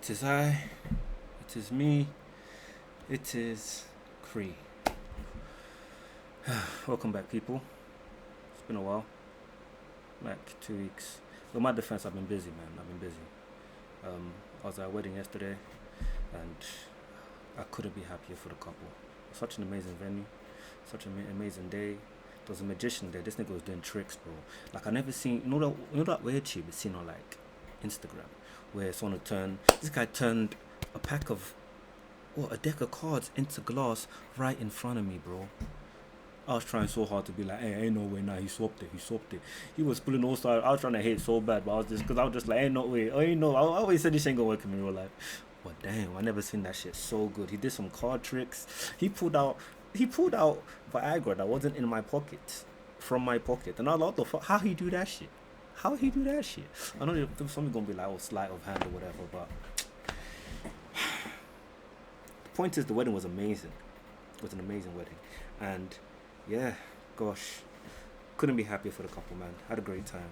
It is I, it is me, it is Cree. Welcome back, people. It's been a while, like 2 weeks. With my defense, I've been busy, man. I've been busy. I was at a wedding yesterday, and I couldn't be happier for the couple. Such an amazing venue, such an amazing day. There was a magician there. This nigga was doing tricks, bro. Like I never seen. You know that weird shit you seen on like Instagram, where someone would turn. This guy turned a pack of a deck of cards into glass right in front of me, bro. I was trying so hard to be like, hey, ain't no way, nah, he swapped it. He was pulling all sides. I was trying to hate so bad, but I was just like, ain't no way, ain't no. I always said this ain't gonna work in real life. But damn, I never seen that shit so good. He did some card tricks. He pulled out Viagra that wasn't in my pocket, from my pocket, and I was like, what the fuck? How he do that shit? How he do that shit? I know something gonna be like, oh, sleight of hand or whatever, but the point is, the wedding was amazing. It was an amazing wedding, and yeah, gosh, couldn't be happier for the couple, man. Had a great time.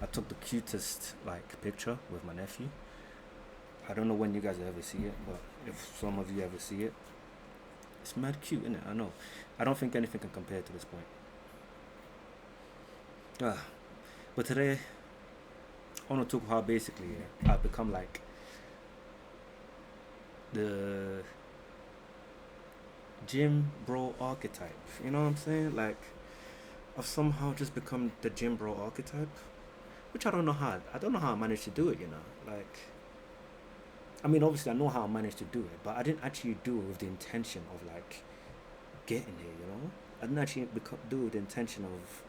I took the cutest like picture with my nephew. I don't know when you guys will ever see it, but if some of you ever see it, it's mad cute, isn't it? I know. I don't think anything can compare to this point. Ah, but today I want to talk how basically I've become like the gym bro archetype. You know what I'm saying? Like I've somehow just become the gym bro archetype, which I don't know how. I don't know how I managed to do it. Like I mean, obviously I know how I managed to do it, but I didn't actually do it with the intention of like getting here. I didn't actually do it with the intention of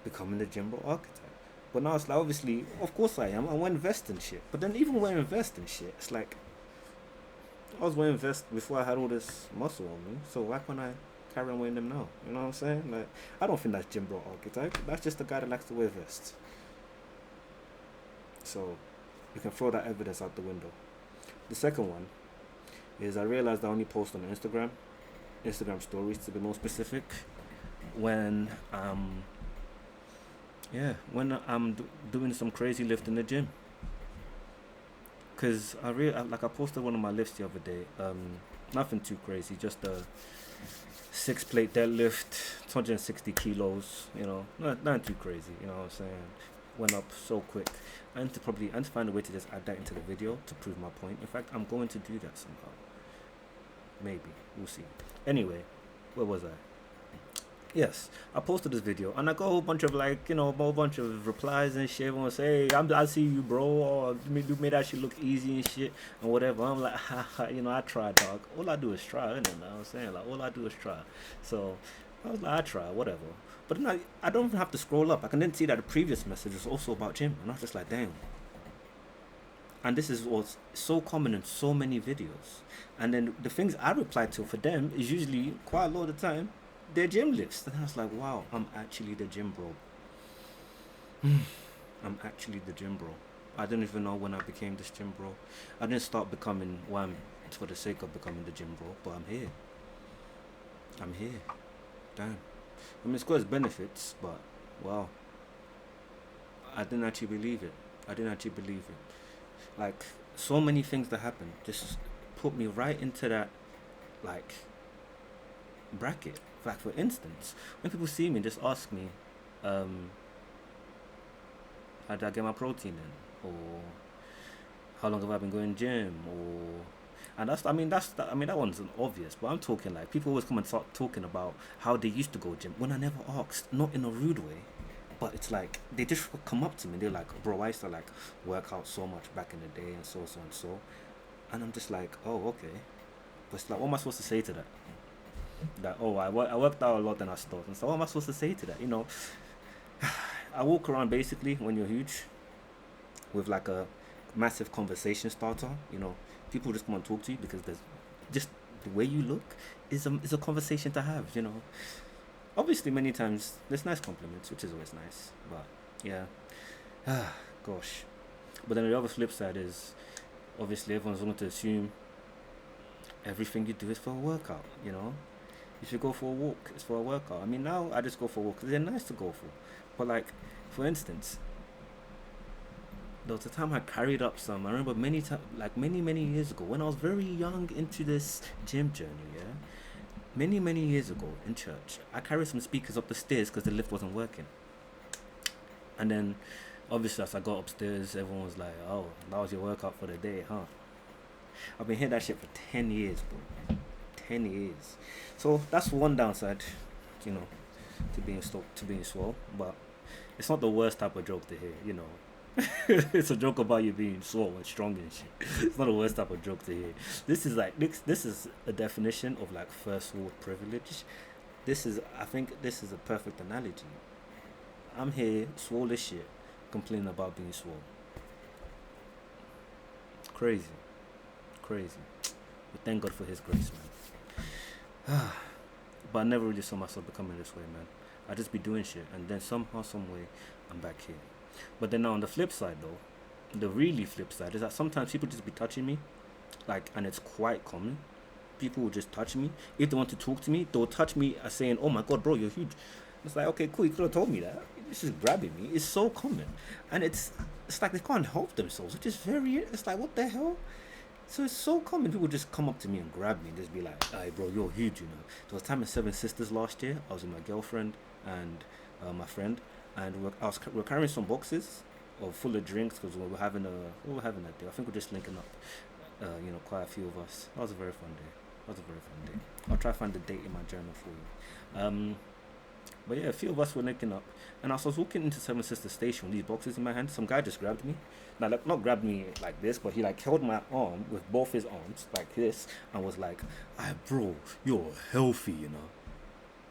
becoming the gym bro archetype. But now it's like, obviously, of course I am. I want to invest in shit. But then even when I invest in shit, it's like I was wearing vests before I had all this muscle on me. So why can't I carry on wearing them now? You know what I'm saying? Like, I don't think that's gym bro archetype. That's just the guy that likes to wear vests. So you can throw that evidence out the window. The second one is I realized I only post on Instagram stories to be more specific, when I'm doing some crazy lift in the gym. Cause I posted one of my lifts the other day. Nothing too crazy, just a 6 plate deadlift, 260 kilos. Not too crazy. You know what I'm saying? Went up so quick. I need to find a way to just add that into the video to prove my point. In fact, I'm going to do that somehow. Maybe we'll see. Anyway, where was I? Yes, I posted this video and I got a whole bunch of a whole bunch of replies and shit. Everyone say, hey, I see you, bro, or you made that shit look easy and shit and whatever. I'm like, haha, I try, dog. All I do is try, innit? You know what I'm saying? Like, all I do is try. So I was like, I try, whatever. But then I don't even have to scroll up. I can then see that the previous message was also about gym, and I was just like, damn. And this is what's so common in so many videos. And then the things I reply to for them is usually quite a lot of the time their gym lifts. And I was like, wow, I'm actually the gym bro. I'm actually the gym bro. I don't even know when I became this gym bro. I didn't start becoming one for the sake of becoming the gym bro, but I'm here. Damn. I mean, it's got its benefits, but wow. I didn't actually believe it. Like, so many things that happened just put me right into that, like, bracket. Like, for instance, when people see me, just ask me, how did I get my protein in? Or how long have I been going gym? And that one's obvious, but I'm talking like people always come and start talking about how they used to go gym when I never asked, not in a rude way, but it's like they just come up to me. They're like, bro, I used to like work out so much back in the day and so, and I'm just like, oh, okay. But it's like, what am I supposed to say to that? That, oh, I worked out a lot and I stopped. And so what am I supposed to say to that? I walk around basically when you're huge with like a massive conversation starter. People just come and talk to you because there's just the way you look is a conversation to have. Obviously many times there's nice compliments, which is always nice, but yeah. Gosh. But then the other flip side is obviously everyone's going to assume everything you do is for a workout. If you go for a walk, it's for a workout. I mean, now I just go for walks because they're nice to go for. But like, for instance, There was a time I carried up some. I remember many times, like many years ago, when I was very young into this gym journey. Yeah, many years ago in church, I carried some speakers up the stairs because the lift wasn't working. And then, obviously, as I got upstairs, everyone was like, "Oh, that was your workout for the day, huh?" I've been hearing that shit for 10 years, bro. 10 years. So that's one downside, you know, to being swole. But it's not the worst type of joke to hear, you know. It's a joke about you being swole and strong and shit. It's not the worst type of joke to hear. This is a definition of like first world privilege. I think this is a perfect analogy. I'm here, swole as shit, complaining about being swole. Crazy, crazy. But thank God for His grace, man. But I never really saw myself becoming this way, man. I just be doing shit, and then somehow, some way, I'm back here. But then now on the flip side, though, the really flip side is that sometimes people just be touching me, like, and it's quite common. People will just touch me. If they want to talk to me, they'll touch me as saying, "Oh my God, bro, you're huge." It's like, okay, cool. You could have told me that. It's just grabbing me. It's so common, and it's like they can't help themselves, which is very. It's like, what the hell? So it's so common. People just come up to me and grab me and just be like, "Hey, bro, you're huge, you know." There was a time in Seven Sisters last year. I was with my girlfriend and my friend, and we're carrying some boxes of full of drinks because we were having that day. I think we're just linking up. Quite a few of us. That was a very fun day. That was a very fun day. I'll try to find the date in my journal for you. But yeah, a few of us were linking up, and as I was walking into Seven Sisters Station with these boxes in my hand, some guy just grabbed me. Now, like, not grabbed me like this, but he like held my arm with both his arms like this, and was like, "Ah, bro, you're healthy, you know."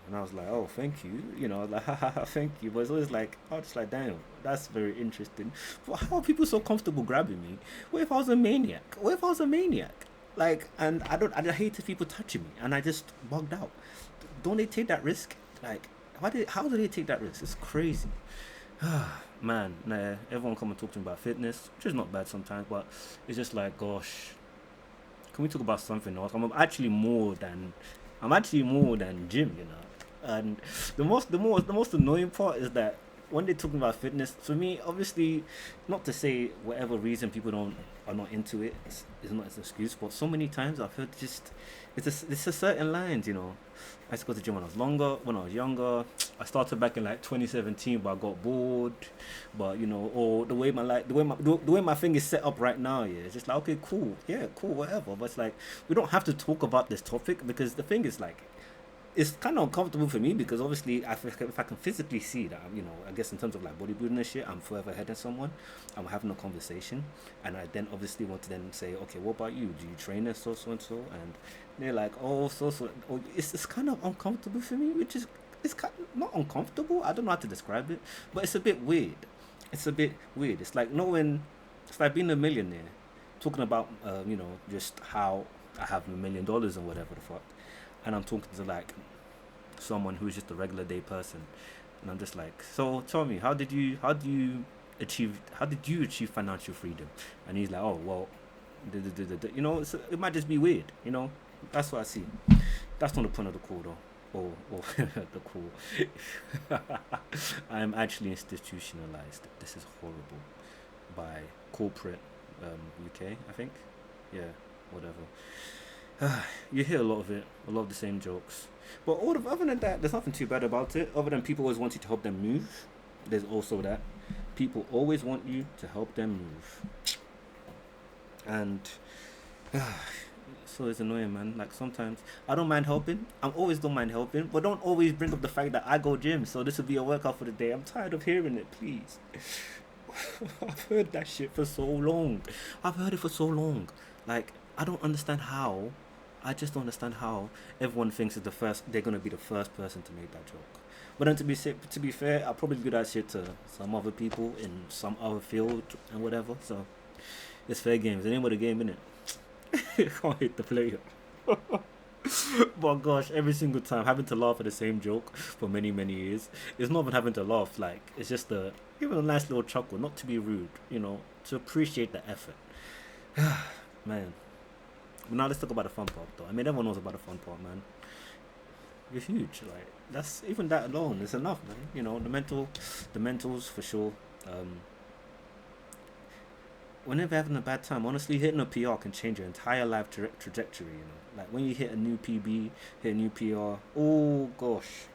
And I was like, "Oh, thank you," you know, like, "Ha, thank you." But it's always like, I was just like, "Damn, that's very interesting." But how are people so comfortable grabbing me? What if I was a maniac? What if I was a maniac? Like, and I hated people touching me, and I just bugged out. Don't they take that risk? Like, how do they take that risk? It's crazy. Man, nah, everyone come and talk to me about fitness, which is not bad sometimes, but it's just like, gosh, can we talk about something else? I'm actually more than gym, you know. And the most annoying part is that when they're talking about fitness, for me, obviously, not to say whatever reason people don't are not into it is not an excuse, but so many times I've heard just it's a certain lines, you know. I used to go to the gym when I was younger. I started back in like 2017, but I got bored. But you know, or the way my thing is set up right now, yeah, it's just like, okay, cool, yeah, cool, whatever. But it's like we don't have to talk about this topic because the thing is like it's kind of uncomfortable for me because obviously if I can physically see that, you know, I guess in terms of like bodybuilding and shit, I'm further ahead than someone. I'm having a conversation, and I then obviously want to then say, okay, what about you? Do you train as so and so? And they're like, oh, so. Oh, it's kind of uncomfortable for me, which is it's kind of not uncomfortable. I don't know how to describe it, but it's a bit weird. It's a bit weird. It's like knowing, it's like being a millionaire, talking about just how I have $1 million and whatever the fuck, and I'm talking to like someone who's just a regular day person, and I'm just like, so tell me, how did you achieve financial freedom? And he's like, oh well, you know, it might just be weird, you know. That's what I see. That's not the point of the call though. Or the call. I'm actually institutionalized. This is horrible by corporate UK, I think. Yeah, whatever. You hear a lot of it, a lot of the same jokes. But other than that, there's nothing too bad about it. Other than people always want you to help them move. There's also that. People always want you to help them move. And so it's annoying, man. Like sometimes I don't mind helping. I always don't mind helping, but don't always bring up the fact that I go gym. So this will be a workout for the day. I'm tired of hearing it. Please. I've heard that shit for so long. I've heard it for so long. Like I don't understand how. I just don't understand how everyone thinks it's they're gonna be the first person to make that joke. But then to be fair, I'll probably do that shit to some other people in some other field and whatever. So it's fair games. It ain't what the game, innit? Can't hit the player. But gosh, every single time having to laugh at the same joke for many years, it's not even having to laugh. Like it's just even a nice little chuckle, not to be rude, you know, to appreciate the effort. Man. But now let's talk about the fun part, though. I mean, everyone knows about the fun part, man. You're huge, like that's even that alone is enough, man. You know, the mentals for sure. Um, whenever you're having a bad time, honestly, hitting a PR can change your entire life trajectory. You know, like when you hit a new PB, hit a new PR. Oh gosh,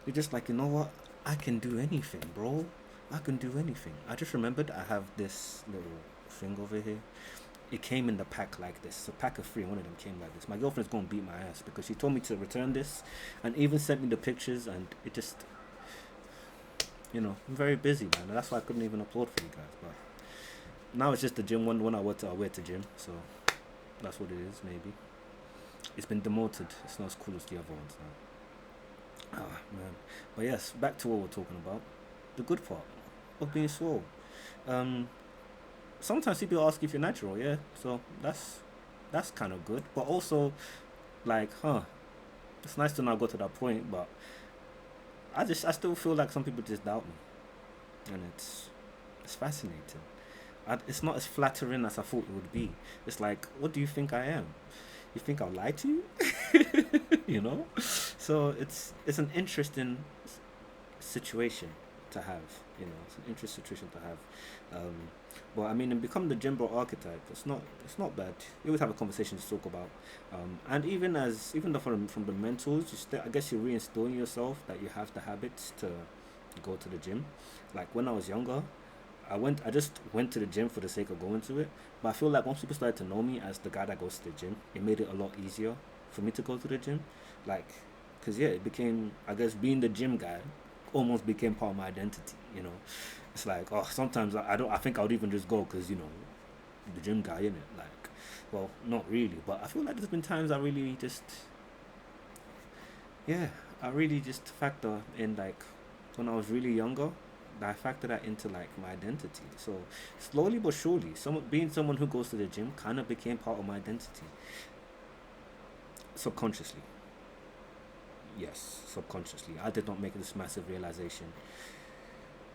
you're just like, you know what? I can do anything, bro. I can do anything. I just remembered I have this little thing over here. It came in the pack like this. It's a pack of three. One of them came like this. My girlfriend's gonna beat my ass because she told me to return this, and even sent me the pictures. And it just, I'm very busy, man. And that's why I couldn't even upload for you guys. But now it's just the gym one. When I wear to gym. So that's what it is. Maybe it's been demoted. It's not as cool as the other ones now. Ah man. But yes, back to what we're talking about. The good part of being swole. Um, Sometimes people ask if you're natural, yeah. So that's kind of good. But also, like, it's nice to not go to that point. But I still feel like some people just doubt me, and it's fascinating. It's not as flattering as I thought it would be. It's like, what do you think I am? You think I'll lie to you? you know. So it's an interesting situation to have. It's an interesting situation to have. But I mean, and become the gym bro archetype. It's not bad. You always have a conversation to talk about. And even though from the mentals, I guess you're reinstalling yourself that you have the habits to go to the gym. Like when I was younger, I just went to the gym for the sake of going to it. But I feel like once people started to know me as the guy that goes to the gym, it made it a lot easier for me to go to the gym. Like, cause yeah, it became, I guess, being the gym guy almost became part of my identity. It's like, oh, sometimes I don't. I think I would even just go because the gym guy in it. Like, well, not really, but I feel like there's been times I really just, yeah, I really just factor in, like, when I was really younger. I factor that into like my identity. So slowly but surely, being someone who goes to the gym kind of became part of my identity subconsciously. Yes, subconsciously. I did not make this massive realization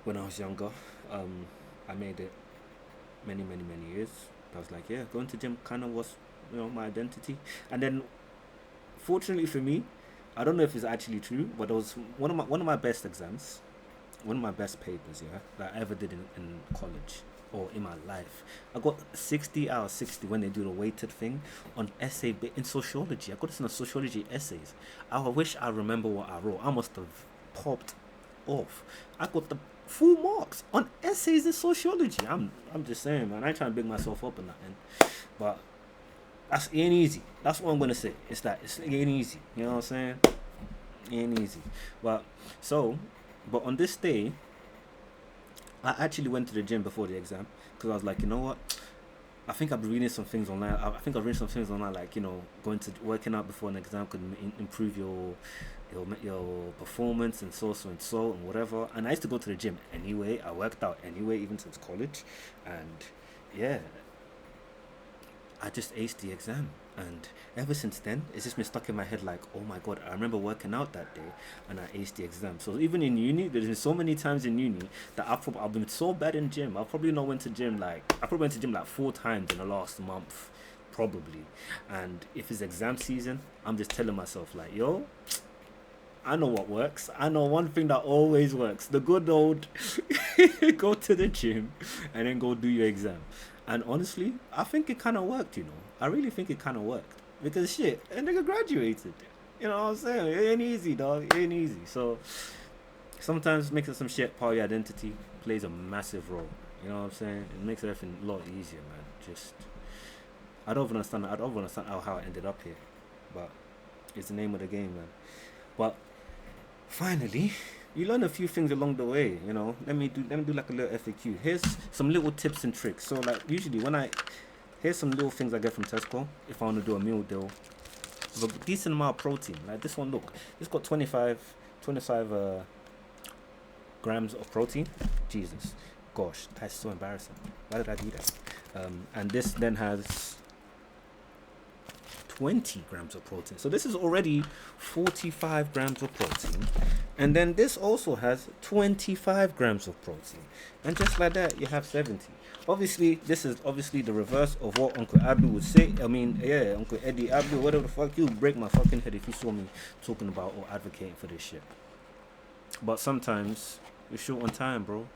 when I was younger. I made it many, many, many years. I was like, yeah, going to gym kind of was, my identity. And then, fortunately for me, I don't know if it's actually true, but it was one of my best exams, one of my best papers, yeah, that I ever did in college or in my life. I got 60 out of 60 when they do the weighted thing on in sociology. I got this in a sociology essays. I wish I remember what I wrote. I must have popped off. I got the full marks on essays in sociology. I'm just saying, man. I ain't trying to big myself up in that end, but that's ain't easy. That's what I'm gonna say. It's that it ain't easy. You know what I'm saying? It ain't easy. But so, but on this day, I actually went to the gym before the exam because I was like, you know what? I think I've been reading some things online. I think I've read some things online, like going to working out before an exam could improve your performance and so and whatever. And I used to go to the gym anyway. I worked out anyway, even since college, and yeah, I just aced the exam. And ever since then, it's just been stuck in my head like, oh my god, I remember working out that day and I aced the exam. So even in uni, there's been so many times in uni that I've been so bad in gym. I probably went to gym like 4 times in the last month, probably. And if it's exam season, I'm just telling myself like, yo, I know what works. I know one thing that always works. The good old go to the gym and then go do your exam. And honestly, I think it kind of worked. I really think it kind of worked. Because shit, a nigga graduated. You know what I'm saying? It ain't easy, dog. It ain't easy. So sometimes making some shit part of your identity plays a massive role. You know what I'm saying? It makes everything a lot easier, man. Just, I don't understand how I ended up here. But it's the name of the game, man. But finally, you learn a few things along the way. Let me do like a little FAQ. Here's some little tips and tricks. So like usually here's some little things I get from Tesco if I want to do a meal deal with a decent amount of protein. Like this one, look, it's got 25 grams of protein. Jesus, gosh, that's so embarrassing. Why did I do that? And this then has 20 grams of protein. So this is already 45 grams of protein. And then this also has 25 grams of protein. And just like that, you have 70. Obviously, this is obviously the reverse of what Uncle Abby would say. I mean, yeah, Uncle Eddie Abby, whatever the fuck, you break my fucking head if you saw me talking about or advocating for this shit. But sometimes, we're short on time, bro.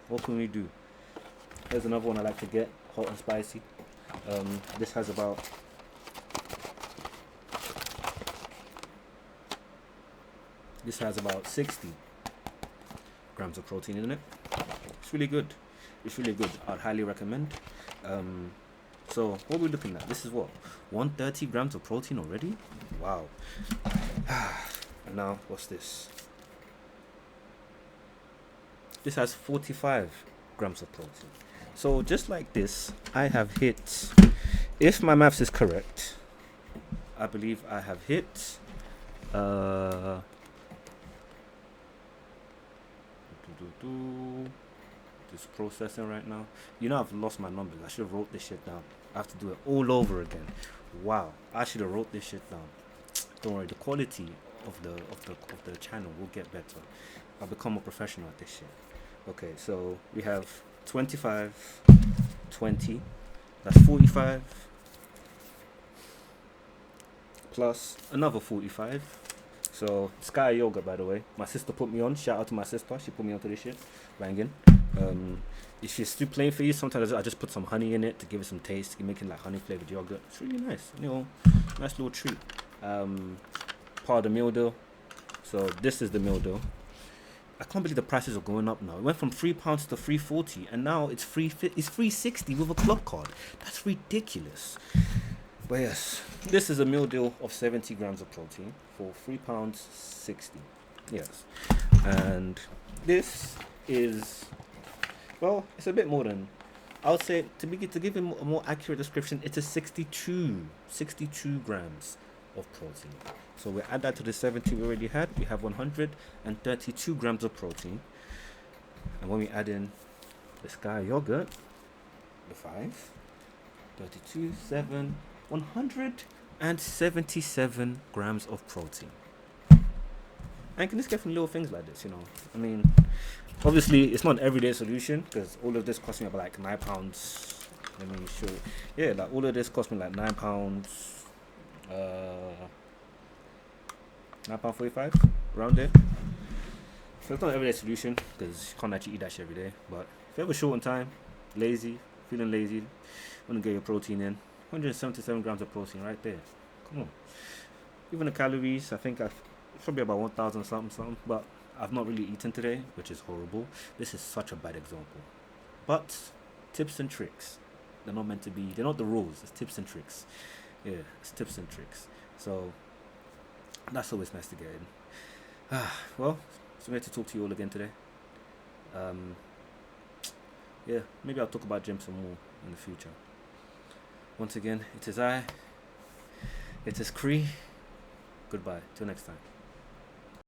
What can we do? Here's another one I like to get. hot and spicy. This has about This has about 60 grams of protein in it. It's really good. It's really good. I'd highly recommend. So what we're looking at, this is what, 130 grams of protein already. Wow. And now what's this? This has 45 grams of protein. So just like this, I have hit, if my maths is correct, I believe I have hit this processing right now. You know, I've lost my numbers. I should have wrote this shit down. I have to do it all over again. Wow, I should have wrote this shit down. Don't worry, the quality of the channel will get better. I'll become a professional at this shit. Okay, so we have 25, 20. That's 45 plus another 45. So Sky Yoga, by the way, my sister put me on. Shout out to my sister. She put me onto this shit. Banging. If she's still playing for you, sometimes I just put some honey in it to give it some taste. You make it like honey flavored yogurt. It's really nice. You know, nice little treat. Part of the meal deal. So this is the meal deal. I can't believe the prices are going up now. It went from £3 to £3.40, and now it's £3.60 with a club card. That's ridiculous. But yes, this is a meal deal of 70 grams of protein for £3.60. Yes, and this is, well, it's a bit more than, I would say, to give him a more accurate description, it's a 62 grams of protein. So we add that to the 70 we already had. We have 132 grams of protein. And when we add in the Sky yogurt, the 5, 32, 7, 177 grams of protein. And can this get from little things like this, you know? I mean, obviously it's not an everyday solution, because all of this cost me about like £9. Let me show you. Yeah, like all of this cost me like £9. £9.45 around there. So it's not an everyday solution, because you can't actually eat that shit every day. But if you have a short on time, feeling lazy, want to get your protein in, 177 grams of protein right there. Come on. Even the calories, I think it's probably about 1,000 something. But I've not really eaten today, which is horrible. This is such a bad example. But tips and tricks. They're not meant to be. They're not the rules. It's tips and tricks. Yeah, it's tips and tricks. So that's always nice to get in. Well, it's great to talk to you all again today. Yeah, maybe I'll talk about gym some more in the future. Once again, it is Cree. Goodbye. Till next time.